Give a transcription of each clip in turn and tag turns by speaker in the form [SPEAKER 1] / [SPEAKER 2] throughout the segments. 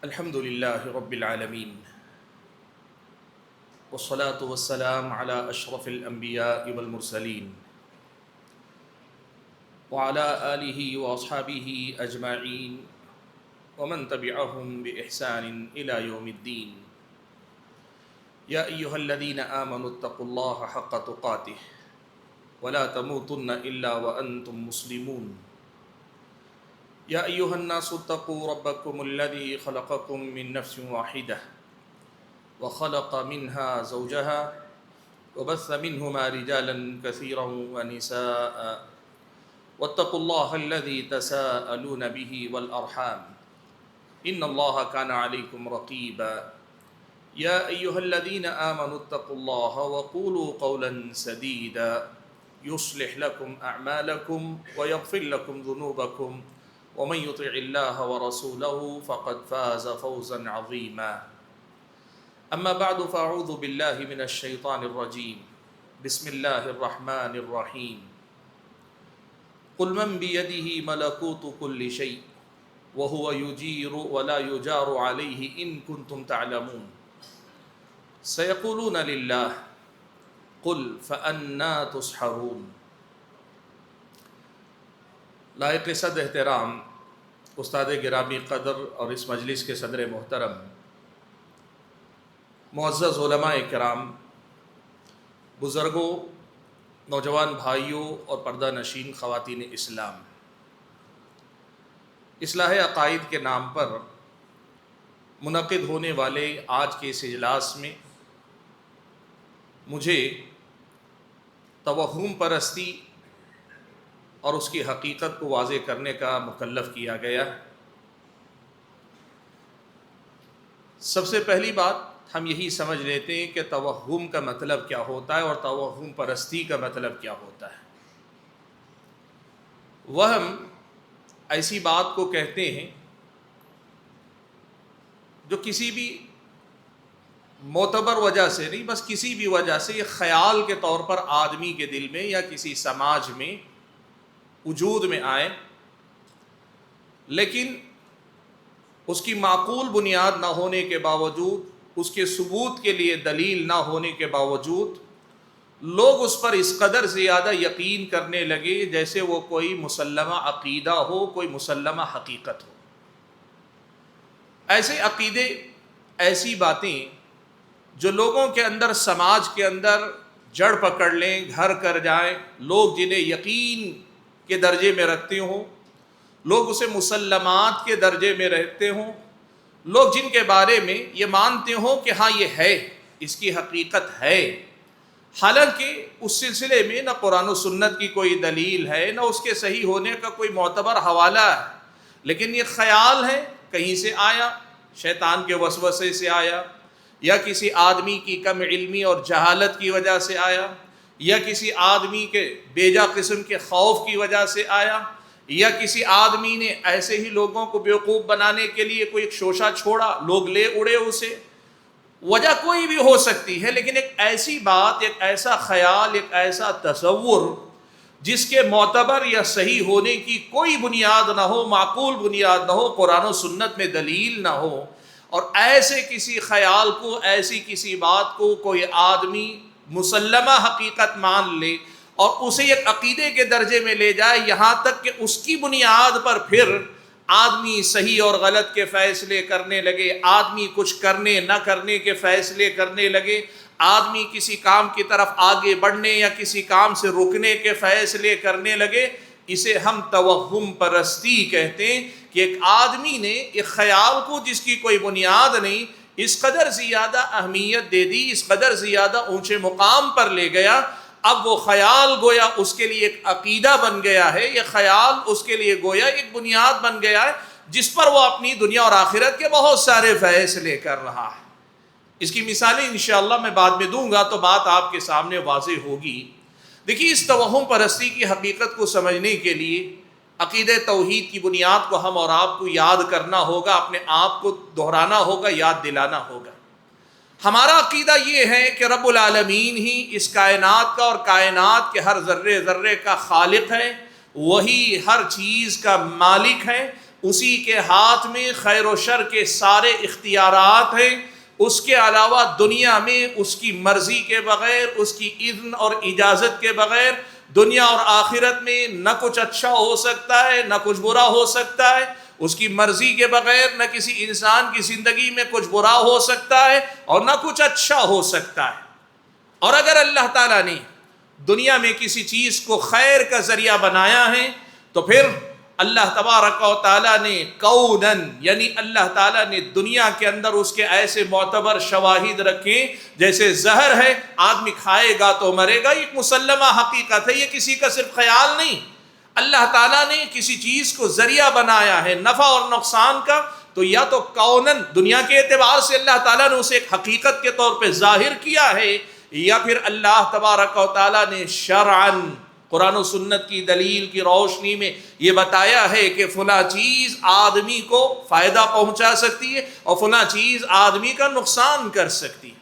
[SPEAKER 1] الحمد لله رب العالمين والصلاة والسلام على أشرف الأنبياء والمرسلين وعلى آله وأصحابه أجمعين ومن تبعهم بإحسان إلى يوم الدين. يا أيها الذين آمنوا اتقوا الله حق تقاته ولا تموتن إلا وأنتم مسلمون. يا أيها الناس اتقوا ربكم الذي خلقكم من نفس واحدة وخلق منها زوجها وبث منهما رجالا كثيرا ونساء واتقوا الله الذي تساءلون به والأرحام إن الله كان عليكم رقيبا. يا أيها الذين آمنوا اتقوا الله وقولوا قولا سديدا يصلح لكم أعمالكم ويغفر لكم ذنوبكم ومن يطع الله ورسوله فقد فاز فوزا عظيما. أما بعد فأعوذ بالله من الشيطان الرجيم. بسم الله الرحمن الرحيم. قل من بيده ملكوت كل شيء وهو يجير ولا يجار عليه إن كنتم تعلمون. سيقولون لله قل فأنا تسحرون. لائق صد احترام استاد گرامی قدر اور اس مجلس کے صدر محترم، معزز علماء کرام، بزرگوں، نوجوان بھائیوں اور پردہ نشین خواتین اسلام، اصلاح عقائد کے نام پر منعقد ہونے والے آج کے اس اجلاس میں مجھے توہم پرستی اور اس کی حقیقت کو واضح کرنے کا مکلف کیا گیا. سب سے پہلی بات ہم یہی سمجھ لیتے ہیں کہ توہم کا مطلب کیا ہوتا ہے اور توہم پرستی کا مطلب کیا ہوتا ہے. وہم ایسی بات کو کہتے ہیں جو کسی بھی معتبر وجہ سے نہیں، بس کسی بھی وجہ سے یہ خیال کے طور پر آدمی کے دل میں یا کسی سماج میں وجود میں آئے، لیکن اس کی معقول بنیاد نہ ہونے کے باوجود، اس کے ثبوت کے لیے دلیل نہ ہونے کے باوجود لوگ اس پر اس قدر زیادہ یقین کرنے لگے جیسے وہ کوئی مسلمہ عقیدہ ہو، کوئی مسلمہ حقیقت ہو. ایسے عقیدے، ایسی باتیں جو لوگوں کے اندر، سماج کے اندر جڑ پکڑ لیں، گھر کر جائیں، لوگ جنہیں یقین کے درجے میں رکھتے ہوں، لوگ اسے مسلمات کے درجے میں رہتے ہوں، لوگ جن کے بارے میں یہ مانتے ہوں کہ ہاں یہ ہے، اس کی حقیقت ہے، حالانکہ اس سلسلے میں نہ قرآن و سنت کی کوئی دلیل ہے، نہ اس کے صحیح ہونے کا کوئی معتبر حوالہ ہے، لیکن یہ خیال ہے، کہیں سے آیا، شیطان کے وسوسے سے آیا، یا کسی آدمی کی کم علمی اور جہالت کی وجہ سے آیا، یا کسی آدمی کے بیجا قسم کے خوف کی وجہ سے آیا، یا کسی آدمی نے ایسے ہی لوگوں کو بیوقوف بنانے کے لیے کوئی ایک شوشہ چھوڑا، لوگ لے اڑے اسے. وجہ کوئی بھی ہو سکتی ہے، لیکن ایک ایسی بات، ایک ایسا خیال، ایک ایسا تصور جس کے معتبر یا صحیح ہونے کی کوئی بنیاد نہ ہو، معقول بنیاد نہ ہو، قرآن و سنت میں دلیل نہ ہو، اور ایسے کسی خیال کو، ایسی کسی بات کو کوئی آدمی مسلمہ حقیقت مان لے اور اسے ایک عقیدے کے درجے میں لے جائے، یہاں تک کہ اس کی بنیاد پر پھر آدمی صحیح اور غلط کے فیصلے کرنے لگے، آدمی کچھ کرنے نہ کرنے کے فیصلے کرنے لگے، آدمی کسی کام کی طرف آگے بڑھنے یا کسی کام سے رکنے کے فیصلے کرنے لگے. اسے ہم توہم پرستی کہتے ہیں کہ ایک آدمی نے ایک خیال کو جس کی کوئی بنیاد نہیں، اس قدر زیادہ اہمیت دے دی، اس قدر زیادہ اونچے مقام پر لے گیا، اب وہ خیال گویا اس کے لیے ایک عقیدہ بن گیا ہے، یہ خیال اس کے لیے گویا ایک بنیاد بن گیا ہے جس پر وہ اپنی دنیا اور آخرت کے بہت سارے فیصلے کر رہا ہے. اس کی مثالیں انشاءاللہ میں بعد میں دوں گا تو بات آپ کے سامنے واضح ہوگی. دیکھیے، اس توہم پرستی کی حقیقت کو سمجھنے کے لیے عقیدہ توحید کی بنیاد کو ہم اور آپ کو یاد کرنا ہوگا، اپنے آپ کو دہرانا ہوگا، یاد دلانا ہوگا. ہمارا عقیدہ یہ ہے کہ رب العالمین ہی اس کائنات کا اور کائنات کے ہر ذرے ذرے کا خالق ہے، وہی ہر چیز کا مالک ہے، اسی کے ہاتھ میں خیر و شر کے سارے اختیارات ہیں، اس کے علاوہ دنیا میں اس کی مرضی کے بغیر، اس کی اذن اور اجازت کے بغیر دنیا اور آخرت میں نہ کچھ اچھا ہو سکتا ہے نہ کچھ برا ہو سکتا ہے، اس کی مرضی کے بغیر نہ کسی انسان کی زندگی میں کچھ برا ہو سکتا ہے اور نہ کچھ اچھا ہو سکتا ہے۔ اور اگر اللہ تعالیٰ نے دنیا میں کسی چیز کو خیر کا ذریعہ بنایا ہے تو پھر اللہ تبارک و تعالیٰ نے کونن یعنی اللہ تعالیٰ نے دنیا کے اندر اس کے ایسے معتبر شواہد رکھے، جیسے زہر ہے، آدمی کھائے گا تو مرے گا، ایک مسلمہ حقیقت ہے، یہ کسی کا صرف خیال نہیں۔ اللہ تعالیٰ نے کسی چیز کو ذریعہ بنایا ہے نفع اور نقصان کا، تو یا تو کونن دنیا کے اعتبار سے اللہ تعالیٰ نے اسے ایک حقیقت کے طور پہ ظاہر کیا ہے، یا پھر اللہ تبارک و تعالیٰ نے شرعاً قرآن و سنت کی دلیل کی روشنی میں یہ بتایا ہے کہ فلاں چیز آدمی کو فائدہ پہنچا سکتی ہے اور فلاں چیز آدمی کا نقصان کر سکتی ہے۔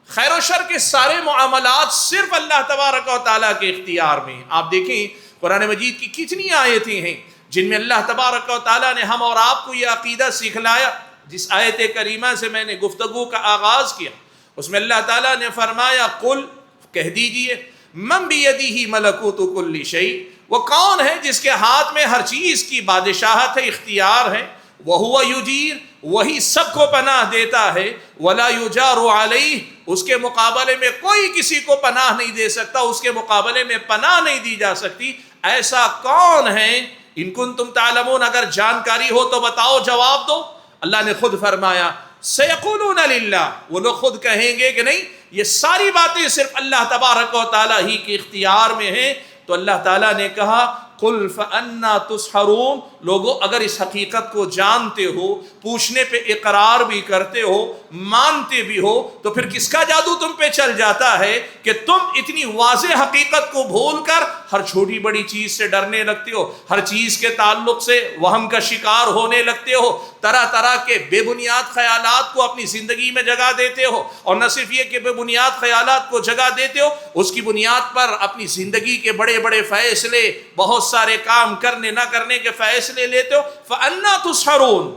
[SPEAKER 1] خیر و شر کے سارے معاملات صرف اللہ تبارک و تعالیٰ کے اختیار میں۔ آپ دیکھیں قرآن مجید کی کتنی آیتیں ہیں جن میں اللہ تبارک و تعالیٰ نے ہم اور آپ کو یہ عقیدہ سکھلایا۔ جس آیت کریمہ سے میں نے گفتگو کا آغاز کیا اس میں اللہ تعالیٰ نے فرمایا قل کہہ دیجئے من بیدہ ملکوت کل شیء، وہ کون ہے جس کے ہاتھ میں ہر چیز کی بادشاہت ہے، اختیار ہے، وہو یجیر، وہی سب کو پناہ دیتا ہے، ولا یجار علیہ، اس کے مقابلے میں کوئی کسی کو پناہ نہیں دے سکتا، اس کے مقابلے میں پناہ نہیں دی جا سکتی۔ ایسا کون ہے؟ ان کنتم تعلمون، اگر جانکاری ہو تو بتاؤ، جواب دو۔ اللہ نے خود فرمایا سیقولون للہ، وہ لوگ خود کہیں گے کہ نہیں یہ ساری باتیں صرف اللہ تبارک و تعالیٰ ہی کے اختیار میں ہیں۔ تو اللہ تعالیٰ نے کہا قل فأنا تسحرون، لوگو اگر اس حقیقت کو جانتے ہو، پوچھنے پہ اقرار بھی کرتے ہو، مانتے بھی ہو، تو پھر کس کا جادو تم پہ چل جاتا ہے کہ تم اتنی واضح حقیقت کو بھول کر ہر چھوٹی بڑی چیز سے ڈرنے لگتے ہو، ہر چیز کے تعلق سے وہم کا شکار ہونے لگتے ہو، طرح طرح کے بے بنیاد خیالات کو اپنی زندگی میں جگہ دیتے ہو، اور نہ صرف یہ کہ بے بنیاد خیالات کو جگہ دیتے ہو، اس کی بنیاد پر اپنی زندگی کے بڑے بڑے فیصلے، بہت سارے کام کرنے نہ کرنے کے فیصلے لیتے ہو۔ فَأَنَّا تُسْحَرُونَ،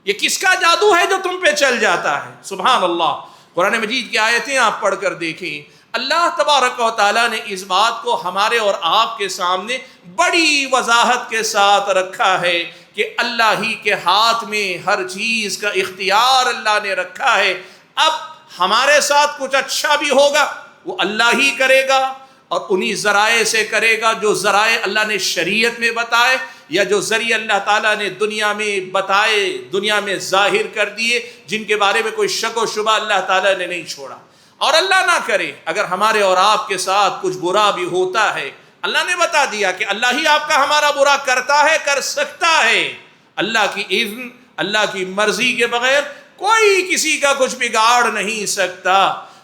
[SPEAKER 1] یہ کس کا جادو ہے جو تم پہ چل جاتا ہے؟ سبحان اللہ۔ قرآن مجید کی آیتیں آپ پڑھ کر دیکھیں، اللہ تبارک و تعالیٰ نے اس بات کو ہمارے اور آپ کے سامنے بڑی وضاحت کے ساتھ رکھا ہے کہ اللہ ہی کے ہاتھ میں ہر چیز کا اختیار اللہ نے رکھا ہے۔ اب ہمارے ساتھ کچھ اچھا بھی ہوگا وہ اللہ ہی کرے گا، اور انہی ذرائع سے کرے گا جو ذرائع اللہ نے شریعت میں بتائے، یا جو ذریعہ اللہ تعالیٰ نے دنیا میں بتائے، دنیا میں ظاہر کر دیے، جن کے بارے میں کوئی شک و شبہ اللہ تعالیٰ نے نہیں چھوڑا۔ اور اللہ نہ کرے اگر ہمارے اور آپ کے ساتھ کچھ برا بھی ہوتا ہے، اللہ نے بتا دیا کہ اللہ ہی آپ کا ہمارا برا کرتا ہے، کر سکتا ہے۔ اللہ کی اذن، اللہ کی مرضی کے بغیر کوئی کسی کا کچھ بگاڑ نہیں سکتا،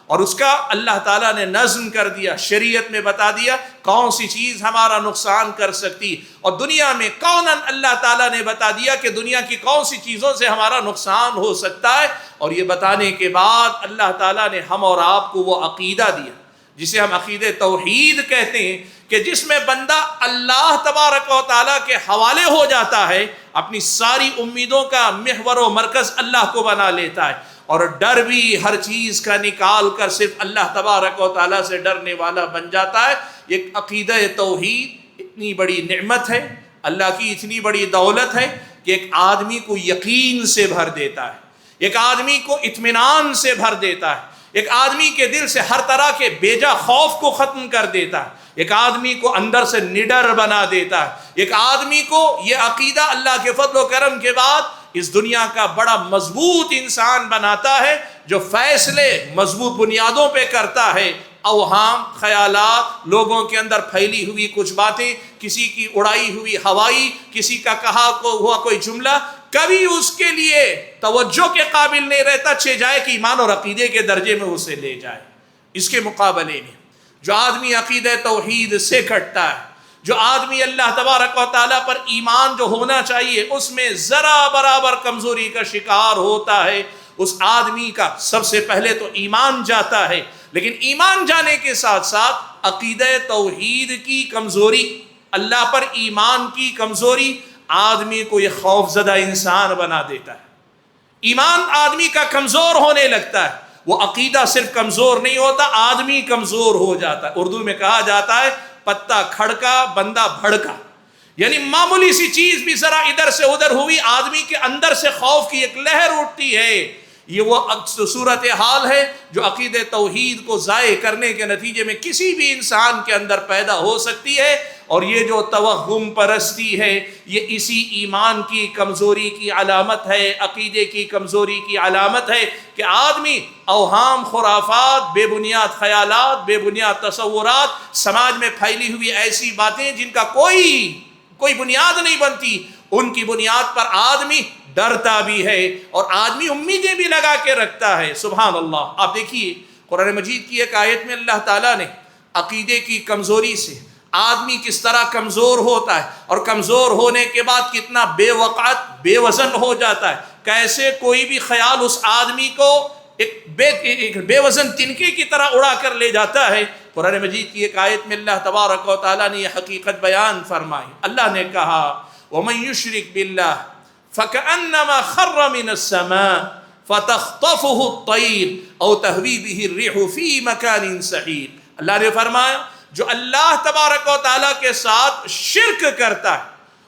[SPEAKER 1] اور اس کا اللہ تعالیٰ نے نظم کر دیا، شریعت میں بتا دیا کون سی چیز ہمارا نقصان کر سکتی، اور دنیا میں کوناً اللہ تعالیٰ نے بتا دیا کہ دنیا کی کون سی چیزوں سے ہمارا نقصان ہو سکتا ہے۔ اور یہ بتانے کے بعد اللہ تعالیٰ نے ہم اور آپ کو وہ عقیدہ دیا جسے ہم عقیدہ توحید کہتے ہیں، کہ جس میں بندہ اللہ تبارک و تعالیٰ کے حوالے ہو جاتا ہے، اپنی ساری امیدوں کا محور و مرکز اللہ کو بنا لیتا ہے، اور ڈر بھی ہر چیز کا نکال کر صرف اللہ تبارک و تعالیٰ سے ڈرنے والا بن جاتا ہے۔ ایک عقیدہ توحید اتنی بڑی نعمت ہے، اللہ کی اتنی بڑی دولت ہے کہ ایک آدمی کو یقین سے بھر دیتا ہے، ایک آدمی کو اطمینان سے بھر دیتا ہے، ایک آدمی کے دل سے ہر طرح کے بیجا خوف کو ختم کر دیتا ہے، ایک آدمی کو اندر سے نڈر بنا دیتا ہے، ایک آدمی کو یہ عقیدہ اللہ کے فضل و کرم کے بعد اس دنیا کا بڑا مضبوط انسان بناتا ہے، جو فیصلے مضبوط بنیادوں پہ کرتا ہے۔ اوہام، خیالات، لوگوں کے اندر پھیلی ہوئی کچھ باتیں، کسی کی اڑائی ہوئی ہوائی، کسی کا کہا ہوا کوئی جملہ کبھی اس کے لیے توجہ کے قابل نہیں رہتا، جائے کہ ایمان اور عقیدے کے درجے میں اسے لے جائے۔ اس کے مقابلے میں جو آدمی عقیدہ توحید سے کٹتا ہے، جو آدمی اللہ تبارک و تعالیٰ پر ایمان جو ہونا چاہیے اس میں ذرا برابر کمزوری کا شکار ہوتا ہے، اس آدمی کا سب سے پہلے تو ایمان جاتا ہے، لیکن ایمان جانے کے ساتھ ساتھ عقیدہ توحید کی کمزوری، اللہ پر ایمان کی کمزوری، آدمی کو یہ خوف زدہ انسان بنا دیتا ہے، ایمان آدمی کا کمزور ہونے لگتا ہے، وہ عقیدہ صرف کمزور نہیں ہوتا، آدمی کمزور ہو جاتا ہے۔ اردو میں کہا جاتا ہے پتا کھڑکا بندہ بھڑکا، یعنی معمولی سی چیز بھی ذرا ادھر سے ادھر ہوئی، آدمی کے اندر سے خوف کی ایک لہر اٹھتی ہے۔ یہ وہ صورتحال ہے جو عقید توحید کو ضائع کرنے کے نتیجے میں کسی بھی انسان کے اندر پیدا ہو سکتی ہے، اور یہ جو توہم پرستی ہے یہ اسی ایمان کی کمزوری کی علامت ہے، عقیدے کی کمزوری کی علامت ہے کہ آدمی اوہام، خرافات، بے بنیاد خیالات، بے بنیاد تصورات، سماج میں پھیلی ہوئی ایسی باتیں جن کا کوئی بنیاد نہیں بنتی، ان کی بنیاد پر آدمی ڈرتا بھی ہے اور آدمی امیدیں بھی لگا کے رکھتا ہے۔ سبحان اللہ۔ آپ دیکھیے قرآن مجید کی ایک آیت میں اللہ تعالیٰ نے عقیدے کی کمزوری سے آدمی کس طرح کمزور ہوتا ہے اور کمزور ہونے کے بعد کتنا بے وقعت، بے وزن ہو جاتا ہے، کیسے کوئی بھی خیال اس آدمی کو ایک بے وزن تنکے کی طرح اڑا کر لے جاتا ہے۔ قرآن مجید کی ایک آیت میں اللہ تبارک و تعالیٰ نے یہ حقیقت بیان فرمائی۔ اللہ نے کہا وَمَن يُشْرِكْ بِاللَّهِ فَكَأَنَّمَا خَرَّ مِنَ السَّمَاءِ فَتَخْطَفُهُ الطَّيْرُ أَوْ تَهْوِي بِهِ الرِّيحُ فِي مَكَانٍ سَحِيقٍ۔ اللہ نے فرمایا جو اللہ تبارک و تعالیٰ کے ساتھ شرک کرتا ہے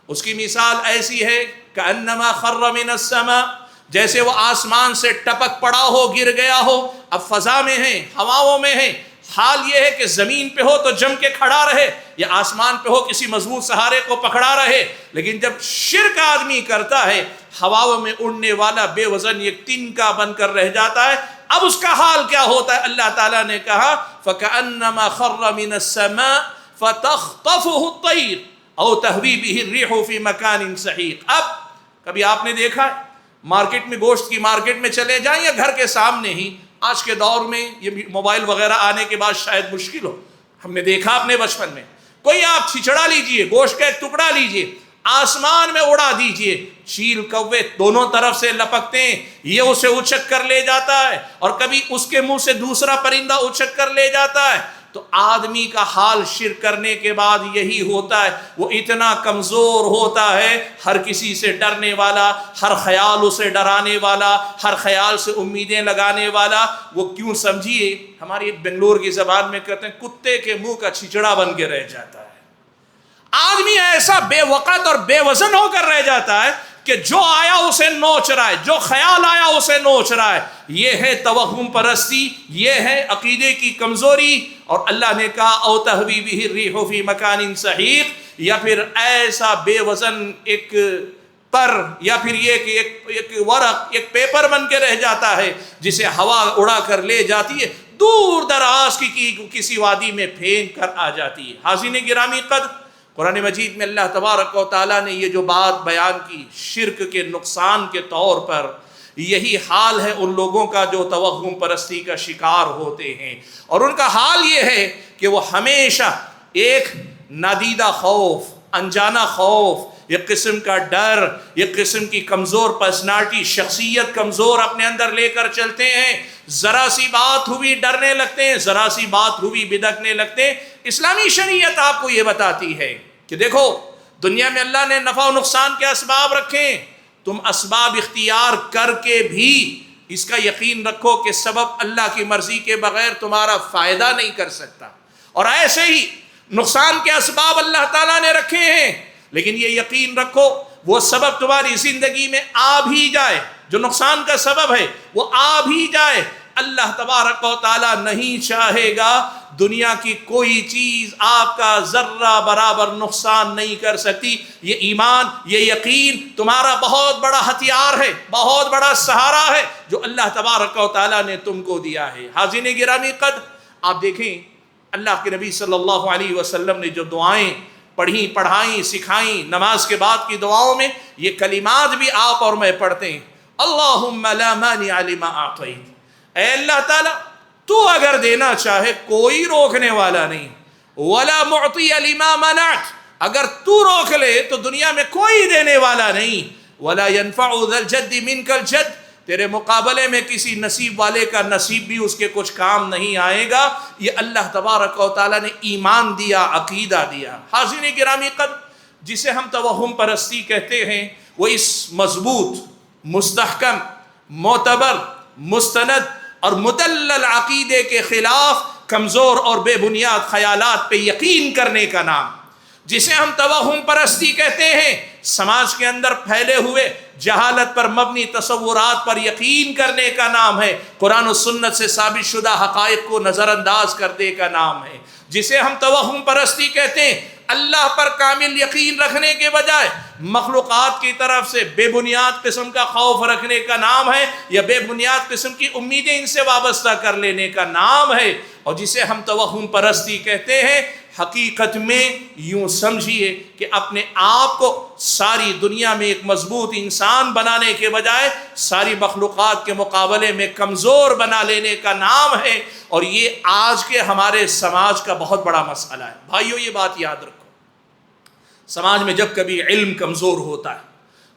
[SPEAKER 1] اس کی مثال ایسی ہے کأنما خر من السماء، جیسے وہ آسمان سے ٹپک پڑا ہو، گر گیا ہو، اب فضا میں ہے، ہواؤں میں ہے، حال یہ ہے کہ زمین پہ ہو تو جم کے کھڑا رہے یا آسمان پہ ہو کسی مضبوط سہارے کو پکڑا رہے، لیکن جب شرک آدمی کرتا ہے ہواؤں میں اڑنے والا بے وزن ایک تنکا بن کر رہ جاتا ہے۔ اب اس کا حال کیا ہوتا ہے؟ اللہ تعالیٰ نے کہا فَكَأَنَّمَا خَرَّ مِنَ السَّمَاءِ فَتَخْطَفُهُ الطَّيْرُ أَوْ تَهْوِي بِهِ الرِّيحُ فِي مَكَانٍ سَحِيقٍ۔ اب کبھی آپ نے دیکھا مارکیٹ میں، گوشت کی مارکیٹ میں چلے جائیں یا گھر کے سامنے ہی، آج کے دور میں یہ موبائل وغیرہ آنے کے بعد شاید مشکل ہو، ہم نے دیکھا اپنے بچپن میں، کوئی آپ چھچڑا لیجئے، گوشت کا ایک ٹکڑا لیجئے، آسمان میں اڑا دیجئے، چیل کوے دونوں طرف سے لپکتے ہیں، یہ اسے اچک کر لے جاتا ہے اور کبھی اس کے منہ سے دوسرا پرندہ اچک کر لے جاتا ہے۔ تو آدمی کا حال شرک کرنے کے بعد یہی ہوتا ہے، وہ اتنا کمزور ہوتا ہے، ہر کسی سے ڈرنے والا، ہر خیال اسے ڈرانے والا، ہر خیال سے امیدیں لگانے والا، وہ کیوں سمجھیے ہماری بنگلور کی زبان میں کہتے ہیں کتے کے منہ کا چھچڑا بن کے رہ جاتا ہے۔ آدمی ایسا بے وقت اور بے وزن ہو کر رہ جاتا ہے کہ جو آیا اسے نوچ رہا ہے، جو خیال آیا اسے نوچ رہا ہے۔ یہ ہے توہم پرستی، یہ ہے عقیدے کی کمزوری۔ اور اللہ نے کہا او تہوی بہ الریح فی مکان سحیق، یا پھر ایسا بے وزن ایک پر یا پھر یہ کہ ایک ورق، ایک پیپر بن کے رہ جاتا ہے جسے ہوا اڑا کر لے جاتی ہے، دور دراز کی کسی وادی میں پھینک کر آ جاتی ہے۔ حاضرین گرامی قدر، قرآن مجید میں اللہ تبارک و تعالیٰ نے یہ جو بات بیان کی شرک کے نقصان کے طور پر، یہی حال ہے ان لوگوں کا جو توہم پرستی کا شکار ہوتے ہیں، اور ان کا حال یہ ہے کہ وہ ہمیشہ ایک نادیدہ خوف، انجانہ خوف، ایک قسم کا ڈر، ایک قسم کی کمزور پرسنالٹی، شخصیت کمزور اپنے اندر لے کر چلتے ہیں۔ ذرا سی بات ہوئی ڈرنے لگتے ہیں، ذرا سی بات ہوئی بدکنے لگتے ہیں۔ اسلامی شریعت آپ کو یہ بتاتی ہے کہ دیکھو دنیا میں اللہ نے نفع و نقصان کے اسباب رکھے ہیں، تم اسباب اختیار کر کے بھی اس کا یقین رکھو کہ سبب اللہ کی مرضی کے بغیر تمہارا فائدہ نہیں کر سکتا، اور ایسے ہی نقصان کے اسباب اللہ تعالیٰ نے رکھے ہیں، لیکن یہ یقین رکھو وہ سبب تمہاری زندگی میں آ بھی جائے، جو نقصان کا سبب ہے وہ آ بھی جائے، اللہ تبارک و تعالیٰ نہیں چاہے گا دنیا کی کوئی چیز آپ کا ذرہ برابر نقصان نہیں کر سکتی۔ یہ ایمان، یہ یقین تمہارا بہت بڑا ہتھیار ہے، بہت بڑا سہارا ہے جو اللہ تبارک و تعالیٰ نے تم کو دیا ہے۔ حاضرین گرامی قدر، آپ دیکھیں اللہ کے نبی صلی اللہ علیہ وسلم نے جو دعائیں پڑھی، پڑھائیں، سکھائیں، نماز کے بعد کی دعاؤں میں یہ کلمات بھی آپ اور میں پڑھتے ہیں، اللہم لا مانع لما اعطیت، اے اللہ تعالیٰ تو اگر دینا چاہے کوئی روکنے والا نہیں، ولا معطی لما منعت، اگر تو روک لے تو دنیا میں کوئی دینے والا نہیں، ولا ينفع ذا الجد منک الجد، تیرے مقابلے میں کسی نصیب والے کا نصیب بھی اس کے کچھ کام نہیں آئے گا۔ یہ اللہ تبارک و تعالیٰ نے ایمان دیا، عقیدہ دیا۔ حاضرین گرامی قدر، جسے ہم توہم پرستی کہتے ہیں، وہ اس مضبوط، مستحکم، معتبر، مستند اور مدلل عقیدے کے خلاف کمزور اور بے بنیاد خیالات پہ یقین کرنے کا نام، جسے ہم توہم پرستی کہتے ہیں، سماج کے اندر پھیلے ہوئے جہالت پر مبنی تصورات پر یقین کرنے کا نام ہے، قرآن و سنت سے ثابت شدہ حقائق کو نظر انداز کرنے کا نام ہے، جسے ہم توہم پرستی کہتے ہیں، اللہ پر کامل یقین رکھنے کے بجائے مخلوقات کی طرف سے بے بنیاد قسم کا خوف رکھنے کا نام ہے، یا بے بنیاد قسم کی امیدیں ان سے وابستہ کر لینے کا نام ہے، اور جسے ہم توہم پرستی کہتے ہیں، حقیقت میں یوں سمجھیے کہ اپنے آپ کو ساری دنیا میں ایک مضبوط انسان بنانے کے بجائے ساری مخلوقات کے مقابلے میں کمزور بنا لینے کا نام ہے، اور یہ آج کے ہمارے سماج کا بہت بڑا مسئلہ ہے۔ بھائیو، یہ بات یاد رکھو، سماج میں جب کبھی علم کمزور ہوتا ہے،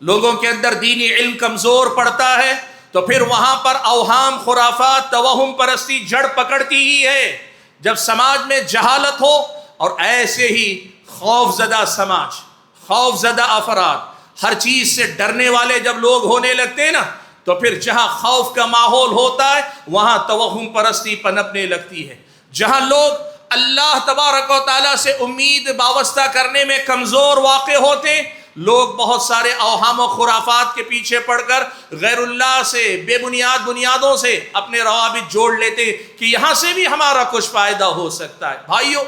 [SPEAKER 1] لوگوں کے اندر دینی علم کمزور پڑتا ہے، تو پھر وہاں پر اوہام، خرافات، توہم پرستی جڑ پکڑتی ہی ہے۔ جب سماج میں جہالت ہو اور ایسے ہی خوف زدہ سماج، خوف زدہ افراد، ہر چیز سے ڈرنے والے جب لوگ ہونے لگتے ہیں نا، تو پھر جہاں خوف کا ماحول ہوتا ہے وہاں توہم پرستی پنپنے لگتی ہے۔ جہاں لوگ اللہ تبارک و تعالیٰ سے امید وابستہ کرنے میں کمزور واقع ہوتے ہیں، لوگ بہت سارے اوہام و خرافات کے پیچھے پڑ کر غیر اللہ سے، بے بنیاد بنیادوں سے اپنے روابط جوڑ لیتے ہیں کہ یہاں سے بھی ہمارا کچھ فائدہ ہو سکتا ہے۔ بھائیو،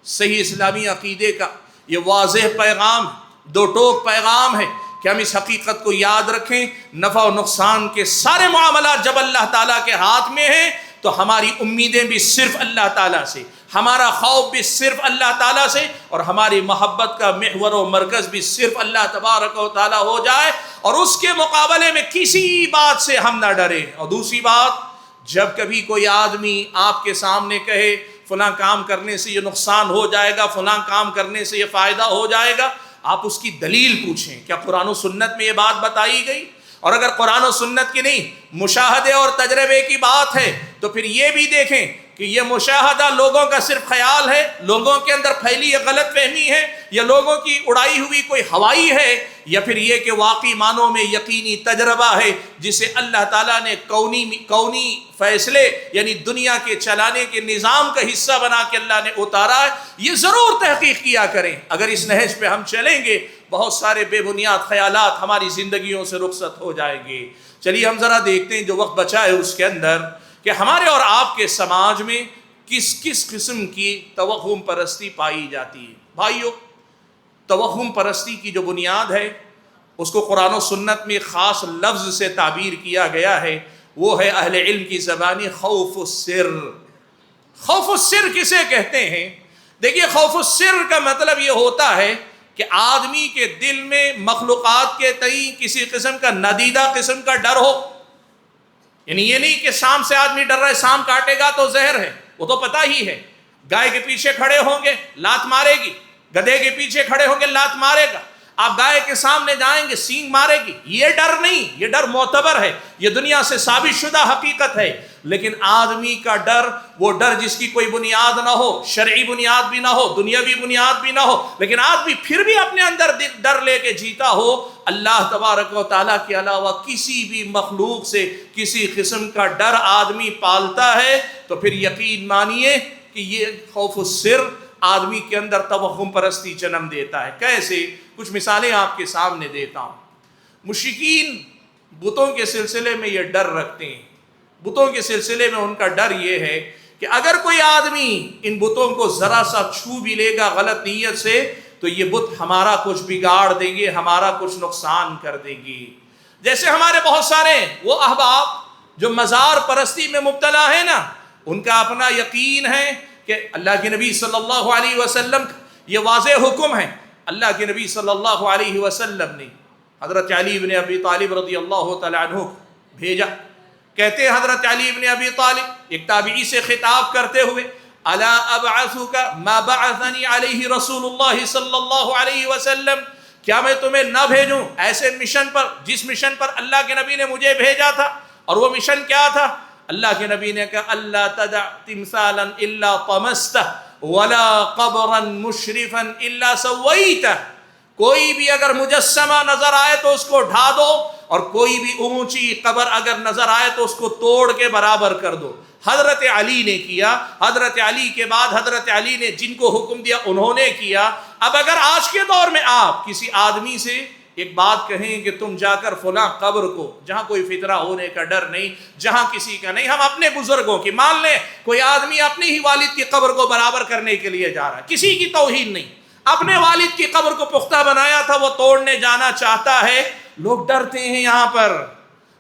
[SPEAKER 1] صحیح اسلامی عقیدے کا یہ واضح پیغام، دو ٹوک پیغام ہے کہ ہم اس حقیقت کو یاد رکھیں، نفع و نقصان کے سارے معاملات جب اللہ تعالیٰ کے ہاتھ میں ہیں تو ہماری امیدیں بھی صرف اللہ تعالیٰ سے، ہمارا خوف بھی صرف اللہ تعالیٰ سے، اور ہماری محبت کا محور و مرکز بھی صرف اللہ تبارک و تعالیٰ ہو جائے، اور اس کے مقابلے میں کسی بات سے ہم نہ ڈریں۔ اور دوسری بات، جب کبھی کوئی آدمی آپ کے سامنے کہے فلاں کام کرنے سے یہ نقصان ہو جائے گا، فلاں کام کرنے سے یہ فائدہ ہو جائے گا، آپ اس کی دلیل پوچھیں، کیا قرآن و سنت میں یہ بات بتائی گئی؟ اور اگر قرآن و سنت کی نہیں، مشاہدے اور تجربے کی بات ہے، تو پھر یہ بھی دیکھیں کہ یہ مشاہدہ لوگوں کا صرف خیال ہے، لوگوں کے اندر پھیلی یہ غلط فہمی ہے، یا لوگوں کی اڑائی ہوئی کوئی ہوائی ہے، یا پھر یہ کہ واقعی معنوں میں یقینی تجربہ ہے جسے اللہ تعالیٰ نے کونی فیصلے یعنی دنیا کے چلانے کے نظام کا حصہ بنا کے اللہ نے اتارا ہے۔ یہ ضرور تحقیق کیا کریں۔ اگر اس نہج پہ ہم چلیں گے، بہت سارے بے بنیاد خیالات ہماری زندگیوں سے رخصت ہو جائیں گے۔ چلیے ہم ذرا دیکھتے ہیں جو وقت بچا ہے اس کے اندر کہ ہمارے اور آپ کے سماج میں کس کس قسم کی توہم پرستی پائی جاتی ہے۔ بھائیو، توہم پرستی کی جو بنیاد ہے اس کو قرآن و سنت میں خاص لفظ سے تعبیر کیا گیا ہے، وہ ہے اہل علم کی زبانی خوف السر۔ خوف السر کسے کہتے ہیں؟ دیکھیے، خوف السر کا مطلب یہ ہوتا ہے کہ آدمی کے دل میں مخلوقات کے تئیں کسی قسم کا ندیدہ قسم کا ڈر ہو، یعنی یہ نہیں کہ سام سے آدمی ڈر رہا ہے، سام کاٹے گا تو زہر ہے، وہ تو پتہ ہی ہے، گائے کے پیچھے کھڑے ہوں گے لات مارے گی، گدھے کے پیچھے کھڑے ہوں گے لات مارے گا، آپ گائے کے سامنے جائیں گے سینگ مارے گی، یہ ڈر نہیں، یہ ڈر معتبر ہے، یہ دنیا سے ثابت شدہ حقیقت ہے۔ لیکن آدمی کا ڈر، وہ ڈر جس کی کوئی بنیاد نہ ہو، شرعی بنیاد بھی نہ ہو، دنیاوی بنیاد بھی نہ ہو، لیکن آدمی پھر بھی اپنے اندر ڈر لے کے جیتا ہو اللہ تبارک و تعالیٰ کے علاوہ کسی بھی مخلوق سے کسی قسم کا ڈر آدمی پالتا ہے، تو پھر یقین مانیے کہ یہ خوف السر آدمی کے اندر توہم پرستی جنم دیتا ہے۔ کیسے؟ کچھ مثالیں آپ کے سامنے دیتا ہوں۔ مشرکین بتوں کے سلسلے میں یہ ڈر رکھتے ہیں، بتوں کے سلسلے میں ان کا ڈر یہ ہے کہ اگر کوئی آدمی ان بتوں کو ذرا سا چھو بھی لے گا غلط نیت سے تو یہ بت ہمارا کچھ بگاڑ دیں گے، ہمارا کچھ نقصان کر دیں گے۔ جیسے ہمارے بہت سارے وہ احباب جو مزار پرستی میں مبتلا ہیں نا، ان کا اپنا یقین ہے کہ اللہ کے نبی صلی اللہ علیہ وسلم یہ واضح حکم ہے، اللہ کے نبی صلی اللہ علیہ وسلم نے حضرت علی بن ابی طالب رضی اللہ تعالی عنہ بھیجا۔ کہتے ہیں حضرت علی بن ابی طالب ایک تابعی سے خطاب کرتے ہوئے، الا ابعثک ما بعثنی علیہ رسول اللہ صلی اللہ علیہ وسلم، کیا میں تمہیں نہ بھیجوں ایسے مشن پر جس مشن پر اللہ کے نبی نے مجھے بھیجا تھا؟ اور وہ مشن کیا تھا؟ اللہ کے نبی نے کہا، اللہ تدع تمثالا الا طمستہ ولا قبرا مشرفا الا سویتہ، کوئی بھی اگر مجسمہ نظر آئے تو اس کو ڈھا دو، اور کوئی بھی اونچی قبر اگر نظر آئے تو اس کو توڑ کے برابر کر دو۔ حضرت علی نے کیا، حضرت علی کے بعد حضرت علی نے جن کو حکم دیا انہوں نے کیا۔ اب اگر آج کے دور میں آپ کسی آدمی سے ایک بات کہیں کہ تم جا کر فلاں قبر کو، جہاں کوئی فطرہ ہونے کا ڈر نہیں، جہاں کسی کا نہیں، ہم اپنے بزرگوں کی، مان لیں کوئی آدمی اپنے ہی والد کی قبر کو برابر کرنے کے لیے جا رہا ہے، کسی کی توہین نہیں، اپنے والد کی قبر کو پختہ بنایا تھا، وہ توڑنے جانا چاہتا ہے، لوگ ڈرتے ہیں، یہاں پر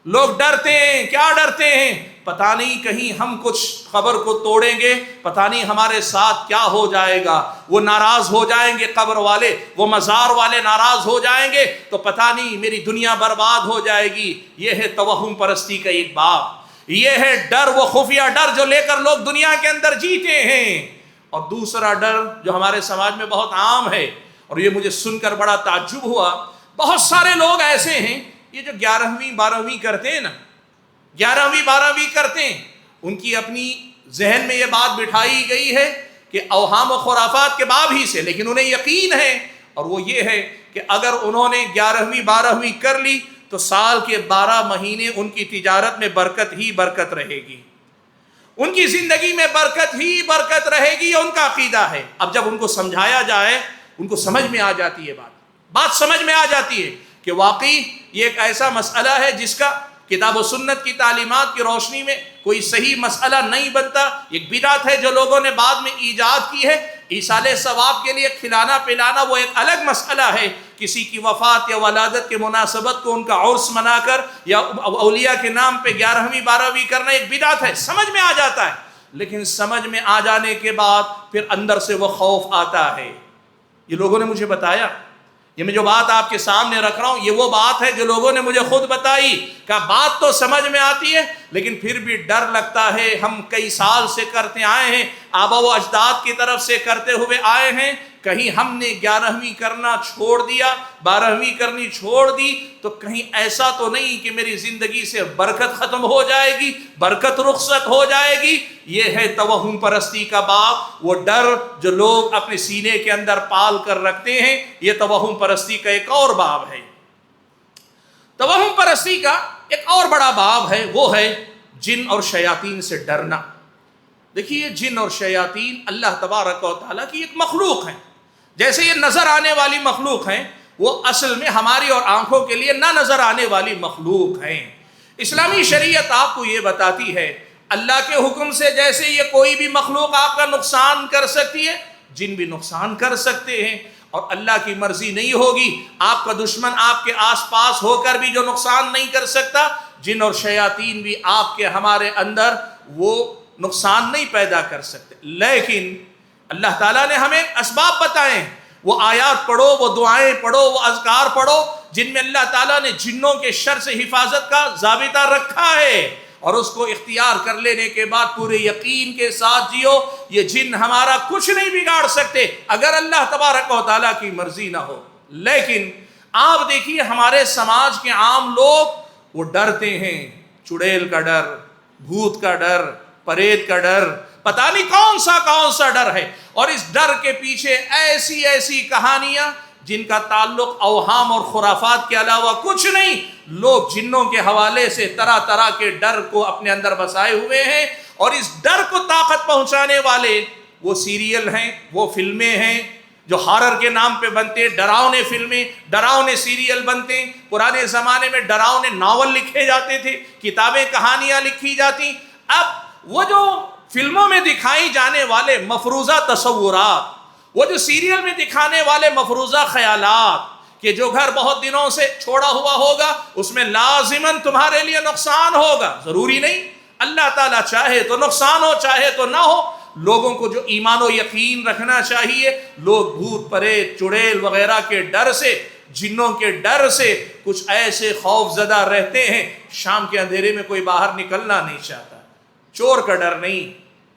[SPEAKER 1] لوگ ڈرتے ہیں۔ کیا ڈرتے ہیں؟ پتہ نہیں کہیں ہم کچھ قبر کو توڑیں گے، پتہ نہیں ہمارے ساتھ کیا ہو جائے گا، وہ ناراض ہو جائیں گے، قبر والے، وہ مزار والے ناراض ہو جائیں گے تو پتہ نہیں میری دنیا برباد ہو جائے گی۔ یہ ہے توہم پرستی کا ایک باب، یہ ہے ڈر، وہ خفیہ ڈر جو لے کر لوگ دنیا کے اندر جیتے ہیں۔ اور دوسرا ڈر جو ہمارے سماج میں بہت عام ہے، اور یہ مجھے سن کر بڑا تعجب ہوا، بہت سارے لوگ ایسے ہیں یہ جو 11ویں 12ویں کرتے ہیں نا، 11ویں 12ویں کرتے ہیں، ان کی اپنی ذہن میں یہ بات بٹھائی گئی ہے کہ اوہام و خرافات کے باب ہی سے، لیکن انہیں یقین ہے، اور وہ یہ ہے کہ اگر انہوں نے 11ویں 12ویں کر لی تو سال کے 12 مہینے ان کی تجارت میں برکت ہی برکت رہے گی، ان کی زندگی میں برکت ہی برکت رہے گی، یہ ان کا عقیدہ ہے۔ اب جب ان کو سمجھایا جائے ان کو سمجھ میں آ جاتی ہے، بات سمجھ میں آ جاتی ہے کہ واقعی یہ ایک ایسا مسئلہ ہے جس کا کتاب و سنت کی تعلیمات کی روشنی میں کوئی صحیح مسئلہ نہیں بنتا، ایک بدعت ہے جو لوگوں نے بعد میں ایجاد کی ہے۔ ایصال ثواب کے لیے کھلانا پلانا وہ ایک الگ مسئلہ ہے، کسی کی وفات یا ولادت کے مناسبت کو ان کا عرس منا کر یا اولیاء کے نام پہ 11ویں 12ویں کرنا ایک بدعت ہے، سمجھ میں آ جاتا ہے، لیکن سمجھ میں آ جانے کے بعد پھر اندر سے وہ خوف آتا ہے۔ یہ لوگوں نے مجھے بتایا، یہ میں جو بات آپ کے سامنے رکھ رہا ہوں یہ وہ بات ہے جو لوگوں نے مجھے خود بتائی، کہ بات تو سمجھ میں آتی ہے لیکن پھر بھی ڈر لگتا ہے، ہم کئی سال سے کرتے آئے ہیں، آبا و اجداد کی طرف سے کرتے ہوئے آئے ہیں، کہیں ہم نے 11ویں کرنا چھوڑ دیا، 12ویں کرنی چھوڑ دی تو کہیں ایسا تو نہیں کہ میری زندگی سے برکت ختم ہو جائے گی، برکت رخصت ہو جائے گی۔ یہ ہے توہم پرستی کا باب، وہ ڈر جو لوگ اپنے سینے کے اندر پال کر رکھتے ہیں، یہ توہم پرستی کا ایک اور باب ہے۔ توہم پرستی کا ایک اور بڑا باب ہے، وہ ہے جن اور شیاطین سے ڈرنا۔ دیکھیے جن اور شیاطین اللہ تبارک و تعالیٰ کی ایک مخلوق ہیں، جیسے یہ نظر آنے والی مخلوق ہیں، وہ اصل میں ہماری اور آنکھوں کے لیے نہ نظر آنے والی مخلوق ہیں۔ اسلامی شریعت آپ کو یہ بتاتی ہے اللہ کے حکم سے جیسے یہ کوئی بھی مخلوق آپ کا نقصان کر سکتی ہے، جن بھی نقصان کر سکتے ہیں، اور اللہ کی مرضی نہیں ہوگی آپ کا دشمن آپ کے آس پاس ہو کر بھی جو نقصان نہیں کر سکتا، جن اور شیاطین بھی آپ کے ہمارے اندر وہ نقصان نہیں پیدا کر سکتے۔ لیکن اللہ تعالیٰ نے ہمیں اسباب بتائیں، وہ آیات پڑھو، وہ دعائیں پڑھو، وہ اذکار پڑھو جن میں اللہ تعالیٰ نے جنوں کے شر سے حفاظت کا ضابطہ رکھا ہے، اور اس کو اختیار کر لینے کے بعد پورے یقین کے ساتھ جیو۔ یہ جن ہمارا کچھ نہیں بگاڑ سکتے اگر اللہ تبارک و تعالیٰ کی مرضی نہ ہو۔ لیکن آپ دیکھیے ہمارے سماج کے عام لوگ وہ ڈرتے ہیں، چڑیل کا ڈر، بھوت کا ڈر، پریت کا ڈر، پتہ نہیں کون سا ڈر ہے، اور اس ڈر کے پیچھے ایسی کہانیاں جن کا تعلق اوہام اور خرافات کے علاوہ کچھ نہیں۔ لوگ جنوں کے حوالے سے طرح طرح کے ڈر کو اپنے اندر بسائے ہوئے ہیں، اور اس ڈر کو طاقت پہنچانے والے وہ سیریل ہیں، وہ فلمیں ہیں جو ہارر کے نام پہ بنتے ہیں، ڈراؤنے فلمیں، ڈراؤنے سیریل بنتے ہیں۔ پرانے زمانے میں ڈراؤنے ناول لکھے جاتے تھے، کتابیں کہانیاں لکھی جاتی۔ اب وہ جو فلموں میں دکھائی جانے والے مفروضہ تصورات، وہ جو سیریل میں دکھانے والے مفروضہ خیالات کہ جو گھر بہت دنوں سے چھوڑا ہوا ہوگا اس میں لازماً تمہارے لیے نقصان ہوگا، ضروری نہیں، اللہ تعالیٰ چاہے تو نقصان ہو چاہے تو نہ ہو۔ لوگوں کو جو ایمان و یقین رکھنا چاہیے، لوگ بھوت پریت چڑیل وغیرہ کے ڈر سے، جنوں کے ڈر سے کچھ ایسے خوف زدہ رہتے ہیں، شام کے اندھیرے میں کوئی باہر نکلنا نہیں چاہتا، چور کا ڈر نہیں،